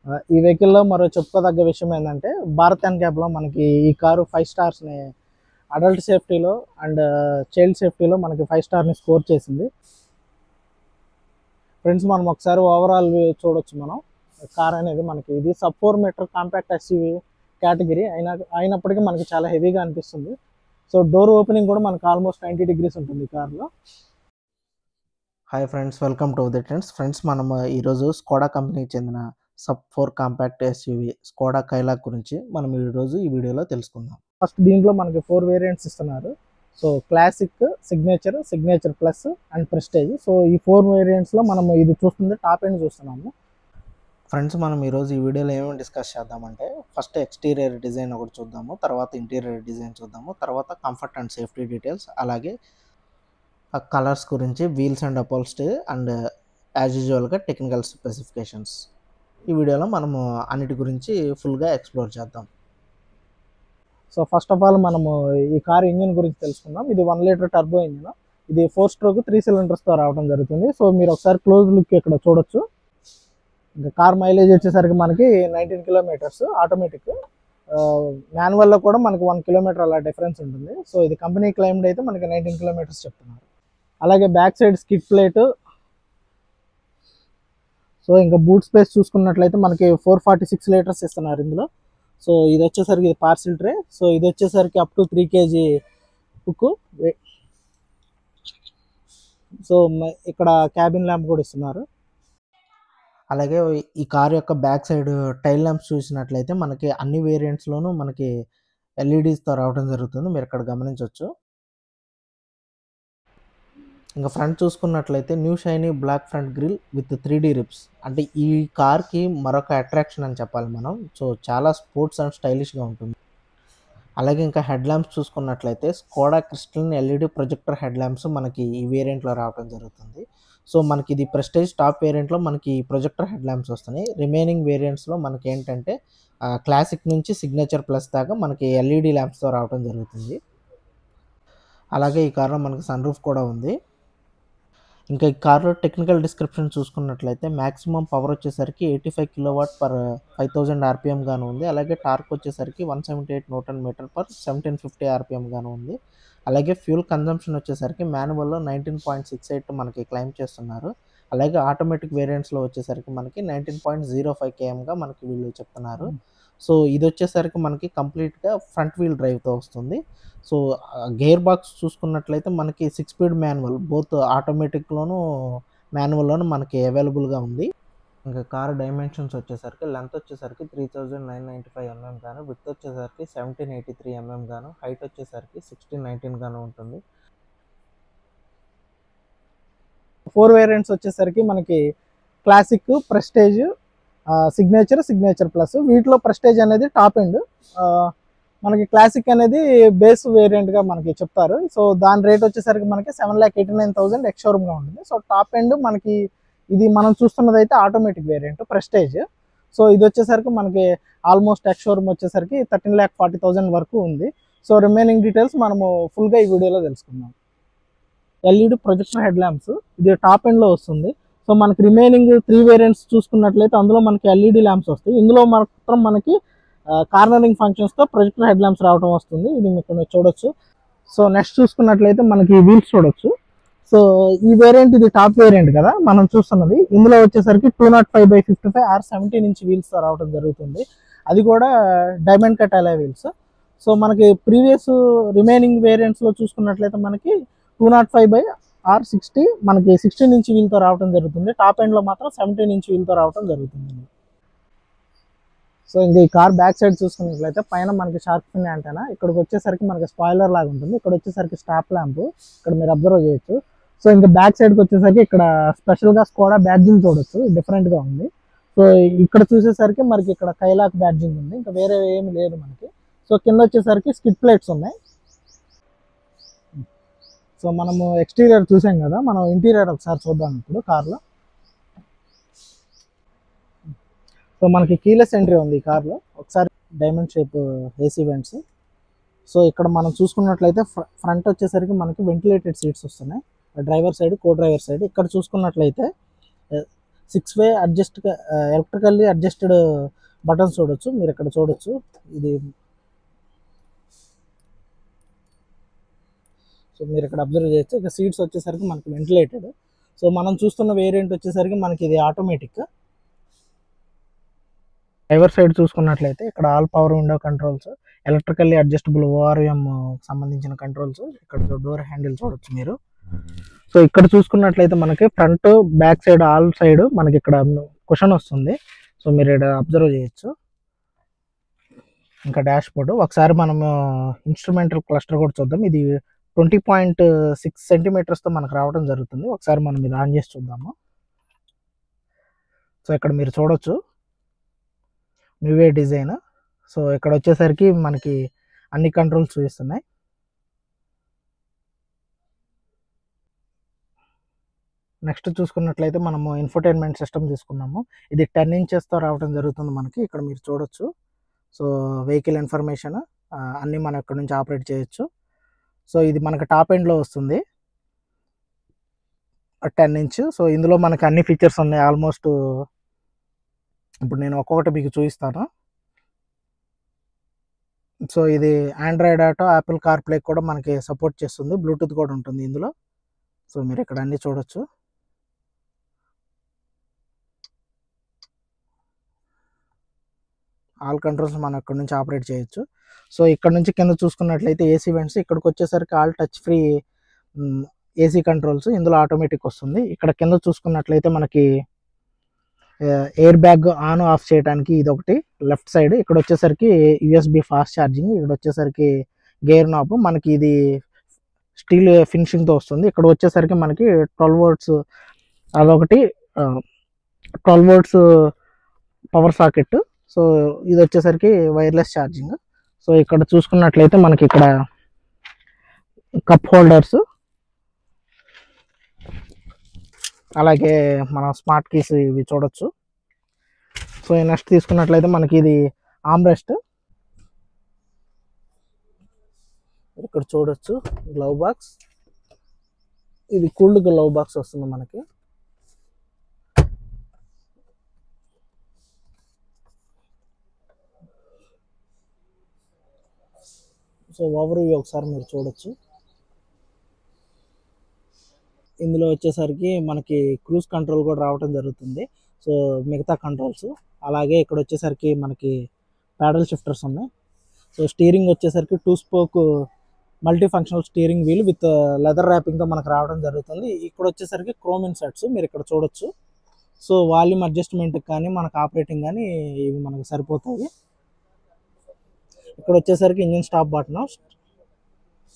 ఈ వెహికల్‌లో మరో చెప్పుకోదగ్గ విషయం ఏందంటే, భారత్ ఎన్‌క్యాప్‌లో మనకి ఈ కారు 5 స్టార్స్‌ని అడల్ట్ సేఫ్టీలో అండ్ చైల్డ్ సేఫ్టీలో మనకి 5 స్టార్‌ని స్కోర్ చేసింది. ఫ్రెండ్స్ మనం ఒకసారి ఓవరాల్ వ్యూ చూడొచ్చు మనం. కార్ అనేది మనకి ఇది sub 4 metre compact SUV category అయినప్పటికీ మనకి చాలా హెవీగా అనిపిస్తుంది. సో డోర్ ఓపెనింగ్ కూడా మనకు ఆల్మోస్ట్ 90 డిగ్రీస్ ఉంటుంది ఈ కార్‌లో. Hi friends, welcome to the trends. Friends మనం ఈరోజు స్కోడా కంపెనీకి చెందిన sub 4 compact SUV Skoda Kylaq గురించి మనం ఈరోజు ఈ వీడియోలో తెలుసుకుందాం. ఫస్ట్ దీంట్లో మనకి 4 వేరియంట్స్ ఇస్తున్నారు. So classic, signature plus and prestige. So ఈ 4 వేరియంట్స్లో మనం ఇది చూస్తుంది టాప్ ఎండ్ చూస్తున్నాము. ఫ్రెండ్స్ మనం ఈరోజు ఈ వీడియోలో ఏమేమి డిస్కస్ చేద్దామంటే, ఫస్ట్ ఎక్స్టీరియర్ డిజైన్ ఒకటి చూద్దాము, తర్వాత ఇంటీరియర్ డిజైన్ చూద్దాము, తర్వాత కంఫర్ట్ అండ్ సేఫ్టీ డీటెయిల్స్, అలాగే కలర్స్ గురించి, వీల్స్ అండ్ అపోల్స్టరీ అండ్ యాజ్ యూజువల్గా టెక్నికల్ స్పెసిఫికేషన్స్. ఈ వీడియోలో మనము అన్నిటి గురించి ఫుల్గా ఎక్స్ప్లోర్ చేద్దాం. సో ఫస్ట్ ఆఫ్ ఆల్ మనము ఈ కార్ ఇంజిన్ గురించి తెలుసుకుందాం. ఇది 1 లీటర్ టర్బో ఇంజిన్. ఇది 4 స్ట్రోక్ 3 సిలిండర్స్తో రావడం జరుగుతుంది. సో మీరు ఒకసారి క్లోజ్ లుక్ ఇక్కడ చూడొచ్చు. ఇంకా కార్ మైలేజ్ వచ్చేసరికి మనకి 19 కిలోమీటర్స్ ఆటోమేటిక్. మాన్యువల్లో కూడా మనకి 1 కిలోమీటర్ అలా డిఫరెన్స్ ఉంటుంది. సో ఇది కంపెనీ క్లైమ్డ్ అయితే మనకి 19 కిలోమీటర్స్ చెప్తున్నారు. అలాగే back side skid plate. So ఇంకా బూట్ స్పేస్ చూసుకున్నట్లయితే మనకి 446 లీటర్స్ ఇస్తున్నారు ఇందులో. సో ఇది వచ్చేసరికి ఇది పార్సిల్ ట్రే. సో ఇది వచ్చేసరికి up to 3 kg hook. So ఇక్కడ క్యాబిన్ ల్యాంప్ కూడా ఇస్తున్నారు. అలాగే ఈ కార్ యొక్క బ్యాక్ సైడ్ టైల్ ల్యాంప్స్ చూసినట్లయితే మనకి అన్ని వేరియంట్స్లోనూ మనకి ఎల్ఈడీస్తో రావడం జరుగుతుంది. మీరు ఇక్కడ గమనించవచ్చు. ఇంకా ఫ్రంట్ చూసుకున్నట్లయితే new shiny black front grille with 3D ribs. అంటే ఈ కార్కి మరొక అట్రాక్షన్ అని చెప్పాలి మనం. సో చాలా స్పోర్ట్స్ అండ్ స్టైలిష్గా ఉంటుంది. అలాగే ఇంకా హెడ్ ల్యాంప్స్ చూసుకున్నట్లయితే Skoda crystal LED projector head lamps మనకి ఈ వేరియంట్లో రావడం జరుగుతుంది. సో మనకి ఇది ప్రెస్టేజ్ టాప్ వేరియంట్లో మనకి ప్రొజెక్టర్ హెడ్ ల్యాంప్స్ వస్తున్నాయి. రిమైనింగ్ వేరియంట్స్లో మనకి ఏంటంటే క్లాసిక్ నుంచి సిగ్నేచర్ ప్లస్ దాకా మనకి ఎల్ఈడి ల్యాంప్స్తో రావడం జరుగుతుంది. అలాగే ఈ కార్లో మనకి సన్ రూఫ్ కూడా ఉంది. ఇంకా ఈ కార్లో టెక్నికల్ డిస్క్రిప్షన్ చూసుకున్నట్లయితే మ్యాక్సిమం పవర్ వచ్చేసరికి 85 కిలోవాట్ పర్ 5000 ఆర్పిఎం గాను ఉంది. అలాగే టార్క్ వచ్చేసరికి 178 న్యూటన్ మీటర్ పర్ 1750 ఆర్పిఎం గాను ఉంది. అలాగే ఫ్యూల్ కన్జంప్షన్ వచ్చేసరికి మాన్యువల్లో 19.68 మనకి క్లైమ్ చేస్తున్నారు. అలాగే ఆటోమేటిక్ వేరియంట్స్లో వచ్చేసరికి మనకి 19.05 kmగా మనకి వీళ్ళు చెప్తున్నారు. సో ఇది వచ్చేసరికి మనకి కంప్లీట్గా ఫ్రంట్ వీల్ డ్రైవ్తో వస్తుంది. సో గేర్ బాక్స్ చూసుకున్నట్లయితే మనకి 6 స్పీడ్ మాన్యువల్ బోత్ ఆటోమేటిక్లోను మాన్యువల్లోను మనకి అవైలబుల్గా ఉంది. ఇంకా కార్ డైమెన్షన్స్ వచ్చేసరికి లెంత్ వచ్చేసరికి 3995 mm గాను, విడ్త్ వచ్చేసరికి 1783 mm గాను, హైట్ వచ్చేసరికి 1619 గాను ఉంటుంది. 4 వేరియంట్స్ వచ్చేసరికి మనకి క్లాసిక్, ప్రెస్టేజ్, సిగ్నేచర్ ప్లస్. వీటిలో ప్రెస్టేజ్ అనేది టాప్ ఎండ్. మనకి క్లాసిక్ అనేది బేస్ వేరియంట్గా మనకి చెప్తారు. సో దాని రేట్ వచ్చేసరికి మనకి 7,89,000 ఎక్స్ షోరూమ్గా ఉంటుంది. సో టాప్ ఎండ్ మనకి ఇది మనం చూస్తున్నది అయితే ఆటోమేటిక్ వేరియంట్ ప్రెస్టేజ్. సో ఇది వచ్చేసరికి మనకి ఆల్మోస్ట్ ఎక్స్ షోరూమ్ వచ్చేసరికి 13,40,000 వరకు ఉంది. సో రిమైనింగ్ డీటెయిల్స్ మనము ఫుల్గా ఈ వీడియోలో తెలుసుకుందాం. ఎల్ఈడి ప్రొజెక్టర్ హెడ్ ల్యాంప్స్ ఇది టాప్ ఎండ్లో వస్తుంది. సో మనకి రిమైనింగ్ 3 వేరియంట్స్ చూసుకున్నట్లయితే అందులో మనకి ఎల్ఈడి ల్యాంప్స్ వస్తాయి. ఇందులో మాత్రం మనకి కార్నరింగ్ ఫంక్షన్స్తో ప్రొజెక్టర్ హెడ్ ల్యాంప్స్ రావడం వస్తుంది. ఇది మీకు చూడొచ్చు. సో నెక్స్ట్ చూసుకున్నట్లయితే మనకి వీల్స్ చూడొచ్చు. సో ఈ వేరియంట్ ఇది టాప్ వేరియంట్ కదా మనం చూస్తున్నది. ఇందులో వచ్చేసరికి 205/55 R17 ఇంచ్ వీల్స్తో రావడం జరుగుతుంది. అది కూడా డైమండ్ కట్ అలా వీల్స్. సో మనకి ప్రీవియస్ రిమైనింగ్ వేరియంట్స్లో చూసుకున్నట్లయితే మనకి 205/R60 మనకి 16 ఇంచ్ వీల్తో రావడం జరుగుతుంది. టాప్ ఎండ్లో మాత్రం 17 ఇంచ్ వీల్తో రావడం జరుగుతుంది. సో ఇంకా ఈ కార్ బ్యాక్ సైడ్ చూసుకున్నట్లయితే పైన మనకి షార్క్ ఫిన్ యాంటెనా, ఇక్కడికి వచ్చేసరికి మనకి స్పాయిలర్ లాగా ఉంటుంది. ఇక్కడ వచ్చేసరికి స్టాప్ ల్యాంప్ ఇక్కడ మీరు అబ్జర్వ్ చేయొచ్చు. సో ఇంకా బ్యాక్ సైడ్కి వచ్చేసరికి ఇక్కడ స్పెషల్గా స్కోడా బ్యాడ్జింగ్ చూడొచ్చు, డిఫరెంట్గా ఉంది. సో ఇక్కడ చూసేసరికి మనకి ఇక్కడ కైలాక్ బ్యాడ్జింగ్ ఉంది, ఇంకా వేరే ఏమి లేదు మనకి. సో కింద వచ్చేసరికి స్కిడ్ ప్లేట్స్ ఉన్నాయి. సో మనము ఎక్స్టీరియర్ చూసాం కదా, మనం ఇంటీరియర్ ఒకసారి చూద్దాం ఇప్పుడు కార్లో. సో మనకి కీలెస్ ఎంట్రీ ఉంది ఈ కార్లో. ఒకసారి diamond shape AC vents. So ఇక్కడ మనం చూసుకున్నట్లయితే ఫ్రంట్ వచ్చేసరికి మనకి వెంటిలేటెడ్ సీట్స్ వస్తున్నాయి, డ్రైవర్ సైడ్, కో డ్రైవర్ సైడ్. ఇక్కడ చూసుకున్నట్లయితే 6 వే ఎలక్ట్రికల్లీ అడ్జస్టెడ్ బటన్స్ చూడొచ్చు, మీరు ఇక్కడ చూడొచ్చు. ఇది సో మీరు ఇక్కడ అబ్జర్వ్ చేయొచ్చు. ఇక సీట్స్ వచ్చేసరికి మనకి వెంటిలేటెడ్. సో మనం చూస్తున్న వేరియంట్ వచ్చేసరికి మనకి ఇది ఆటోమేటిక్. డ్రైవర్ సైడ్ చూసుకున్నట్లయితే ఇక్కడ all power window controls, electrically adjustable ORM సంబంధించిన కంట్రోల్స్, ఇక్కడ డోర్ హ్యాండిల్ చూడొచ్చు మీరు. సో ఇక్కడ చూసుకున్నట్లయితే మనకి front back side all side మనకి ఇక్కడ కుషన్ వస్తుంది. సో మీరు ఇక్కడ అబ్జర్వ్ చేయొచ్చు. ఇంకా డాష్ బోర్డు ఒకసారి మనం ఇన్స్ట్రుమెంటల్ క్లస్టర్ కూడా చూద్దాం. ఇది 20.6 సెంటీమీటర్స్తో మనకు రావడం జరుగుతుంది. ఒకసారి మనం ఇది ఆన్ చేసి చూద్దాము. సో ఇక్కడ మీరు చూడొచ్చు న్యూవే డిజైన్. సో ఇక్కడ వచ్చేసరికి మనకి అన్ని కంట్రోల్స్ చూపిస్తున్నాయి. నెక్స్ట్ చూసుకున్నట్లయితే మనము ఇన్ఫోటైన్మెంట్ సిస్టమ్ తీసుకున్నాము. ఇది 10 ఇంచెస్తో రావడం జరుగుతుంది మనకి. ఇక్కడ మీరు చూడొచ్చు. సో వెహికల్ ఇన్ఫర్మేషన్ అన్నీ మనం ఇక్కడ నుంచి ఆపరేట్ చేయొచ్చు. సో ఇది మనకి టాప్ ఎండ్లో వస్తుంది 10 ఇంచ్. సో ఇందులో మనకి అన్ని ఫీచర్స్ ఉన్నాయి ఆల్మోస్ట్. ఇప్పుడు నేను ఒక్కొక్కటి మీకు చూపిస్తాను. సో ఇది ఆండ్రాయిడ్ ఆటో, యాపిల్ కార్ప్లే కూడా మనకి సపోర్ట్ చేస్తుంది. బ్లూటూత్ కూడా ఉంటుంది ఇందులో. సో మీరు ఇక్కడ అన్నీ చూడొచ్చు. ఆల్ కంట్రోల్స్ మనం ఇక్కడ నుంచి ఆపరేట్ చేయొచ్చు. సో ఇక్కడ నుంచి కింద చూసుకున్నట్లయితే ఏసీ వెంట్స్, ఇక్కడికి వచ్చేసరికి all touch free AC controls, ఇందులో ఆటోమేటిక్ వస్తుంది. ఇక్కడ కింద చూసుకున్నట్లయితే మనకి ఎయిర్ బ్యాగ్ ఆన్ ఆఫ్ చేయడానికి ఇది ఒకటి లెఫ్ట్ సైడ్. ఇక్కడ వచ్చేసరికి యూఎస్బి ఫాస్ట్ ఛార్జింగ్, ఇక్కడ వచ్చేసరికి గేర్ నాబ్, మనకి ఇది స్టీల్ ఫినిషింగ్తో వస్తుంది. ఇక్కడ వచ్చేసరికి మనకి 12 volts అదొకటి, 12 volts పవర్ సాకెట్. సో ఇది వచ్చేసరికి వైర్లెస్ ఛార్జింగ్. సో ఇక్కడ చూసుకున్నట్లయితే మనకి ఇక్కడ కప్ హోల్డర్స్, అలాగే మన స్మార్ట్ కీస్ ఇవి చూడొచ్చు. సో నెక్స్ట్ తీసుకున్నట్లయితే మనకి ఇది ఆమ్రెస్ట్, ఇక్కడ చూడొచ్చు. గ్లవ్ బాక్స్, ఇది కూల్డ్ గ్లవ్ బాక్స్ వస్తుంది మనకి. సో ఓవర్ వ్యూ ఒకసారి మీరు చూడొచ్చు. ఇందులో వచ్చేసరికి మనకి క్రూజ్ కంట్రోల్ కూడా రావడం జరుగుతుంది. సో మిగతా కంట్రోల్స్, అలాగే ఇక్కడ వచ్చేసరికి మనకి ప్యాడల్ షిఫ్టర్స్ ఉన్నాయి. సో స్టీరింగ్ వచ్చేసరికి 2 spoke multi functional steering wheel with leather ర్యాపింగ్తో మనకు రావడం జరుగుతుంది. ఇక్కడ వచ్చేసరికి క్రోమ్ ఇన్సర్ట్స్ మీరు ఇక్కడ చూడొచ్చు. సో వాల్యూమ్ అడ్జస్ట్మెంట్కి కానీ మనకు ఆపరేటింగ్ కానీ ఇవి మనకు సరిపోతాయి. ఇక్కడ వచ్చేసరికి ఇంజిన్ స్టాప్ బటన్.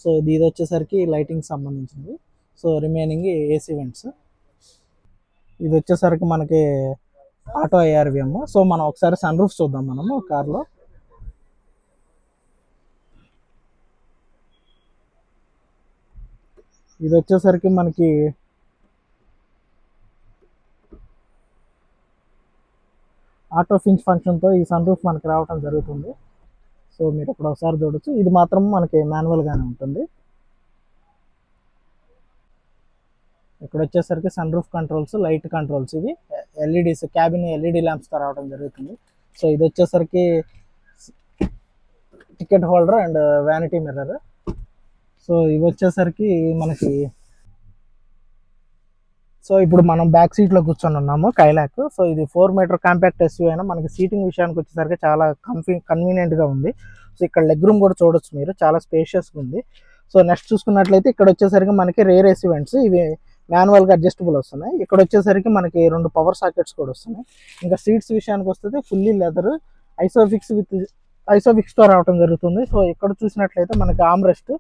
సో ఇది వచ్చేసరికి లైటింగ్ సంబంధించింది. So remaining AC vents. ఇది వచ్చేసరికి మనకి ఆటో ARVM. సో మనం ఒకసారి సన్ రూఫ్ చూద్దాం మనము కార్లో. ఇది వచ్చేసరికి మనకి ఆటో ఫించ్ ఫంక్షన్తో ఈ సన్ రూఫ్ మనకి రావడం జరుగుతుంది. సో మీరు ఇక్కడ ఒకసారి చూడొచ్చు. ఇది మాత్రం మనకి మాన్యువల్గానే ఉంటుంది. ఇక్కడ వచ్చేసరికి sun roof controls, light controls, ఇవి ఎల్ఈడీస్, క్యాబిన్ ఎల్ఈడి ల్యాంప్స్తో రావడం జరుగుతుంది. సో ఇది వచ్చేసరికి ticket holder and vanity mirror. So ఇవి వచ్చేసరికి మనకి, సో ఇప్పుడు మనం బ్యాక్ సీట్లో కూర్చొని ఉన్నాము కైలాక్. సో ఇది 4 మీటర్ కాంపాక్ట్ SUV అయినా మనకి సీటింగ్ విషయానికి వచ్చేసరికి చాలా కన్వీనియంట్గా ఉంది. సో ఇక్కడ లెగ్ రూమ్ కూడా చూడొచ్చు మీరు, చాలా స్పేషియస్గా ఉంది. సో నెక్స్ట్ చూసుకున్నట్లయితే ఇక్కడ వచ్చేసరికి మనకి రేర్ ఏసీ వెంట్స్, ఇవి మాన్యువల్గా అడ్జస్టబుల్ వస్తున్నాయి. ఇక్కడ వచ్చేసరికి మనకి 2 పవర్ సాకెట్స్ కూడా వస్తున్నాయి. ఇంకా సీట్స్ విషయానికి వస్తే ఫుల్లీ లెదర్ ఐసోఫిక్స్తో రావడం జరుగుతుంది. సో ఇక్కడ చూసినట్లయితే మనకి ఆమ్రెస్ట్,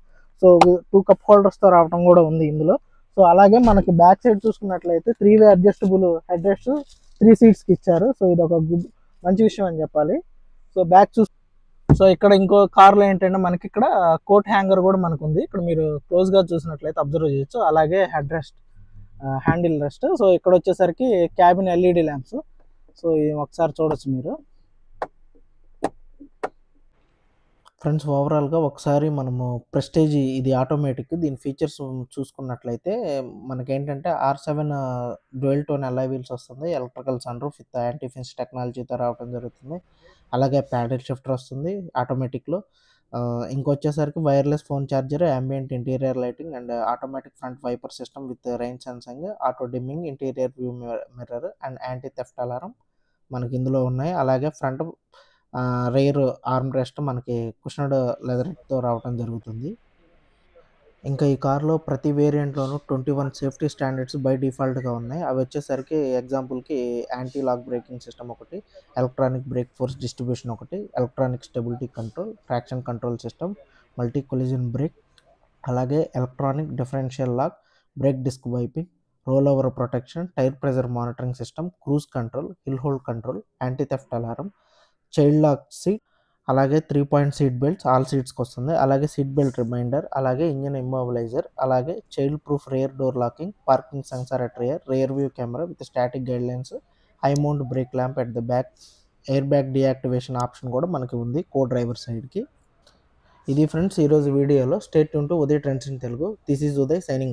సో 2 కప్ హోల్డర్స్తో రావడం కూడా ఉంది ఇందులో. సో అలాగే మనకి బ్యాక్ సైడ్ చూసుకున్నట్లయితే 3-way అడ్జస్టబుల్ హెడ్ రెస్ట్ 3 సీట్స్కి ఇచ్చారు. సో ఇది ఒక మంచి విషయం అని చెప్పాలి. సో సో ఇక్కడ ఇంకో కార్లో ఏంటంటే మనకి ఇక్కడ కోట్ హ్యాంగర్ కూడా మనకు ఉంది. ఇక్కడ మీరు క్లోజ్గా చూసినట్లయితే అబ్జర్వ్ చేయొచ్చు. అలాగే head rest, handle rest. So ఇక్కడ వచ్చేసరికి క్యాబిన్ ఎల్ఈడి ల్యాంప్స్. సో ఇది ఒకసారి చూడొచ్చు మీరు. ఫ్రెండ్స్ ఓవరాల్‌గా ఒకసారి మనము ప్రెస్టీజ్ ఇది ఆటోమేటిక్ దీని ఫీచర్స్ చూసుకున్నట్లయితే మనకేంటంటే R7 dual tone alloy wheels వస్తుంది. ఎలక్ట్రికల్ సన్‌రూఫ్ విత్ యాంటీ ఫిన్స్ టెక్నాలజీతో రావడం జరుగుతుంది. అలాగే ప్యాడెల్ షిఫ్టర్ వస్తుంది ఆటోమేటిక్‌లో. ఇంకొచ్చేసరికి wireless phone charger, ambient interior lighting and automatic front wiper system with rain sensing, auto dimming, interior view mirror and anti theft alarm మనకి ఇందులో ఉన్నాయి. అలాగే ఫ్రంట్ రియర్ ఆర్మ్ రెస్ట్ మనకి కుషన్డ్ లెదర్‌తో రావటం జరుగుతుంది. ఇంకా ఈ కార్‌లో ప్రతి వేరియంట్‌లోనూ 21 సేఫ్టీ స్టాండర్డ్స్ బై డిఫాల్ట్‌గా ఉన్నాయి. అవొచ్చేసరికి ఎగ్జాంపుల్‌కి యాంటీ లాక్ బ్రేకింగ్ సిస్టమ్ ఒకటి, ఎలక్ట్రానిక్ బ్రేక్ ఫోర్స్ డిస్ట్రిబ్యూషన్ ఒకటి, electronic stability control, traction control system, multi collision brake, అలాగే electronic differential lock, brake disc wiping, roll over protection, tyre pressure monitoring system, cruise control, hill hold control, anti theft alarm, child lock seat, అలాగే 3 point seat belts all సీట్స్‌కొస్తుంది. అలాగే seat belt reminder, అలాగే engine immobiliser, అలాగే child proof rear door locking, parking censor at rear view camera with static guidelines, high mount break lamp at the back, air bag deactivation option కూడా మనకి ఉంది కో driver సైడ్‌కి. ఇది friends ఈరోజు వీడియోలో. Stay tune to Uday trends in Telugu. This is Uday signing off.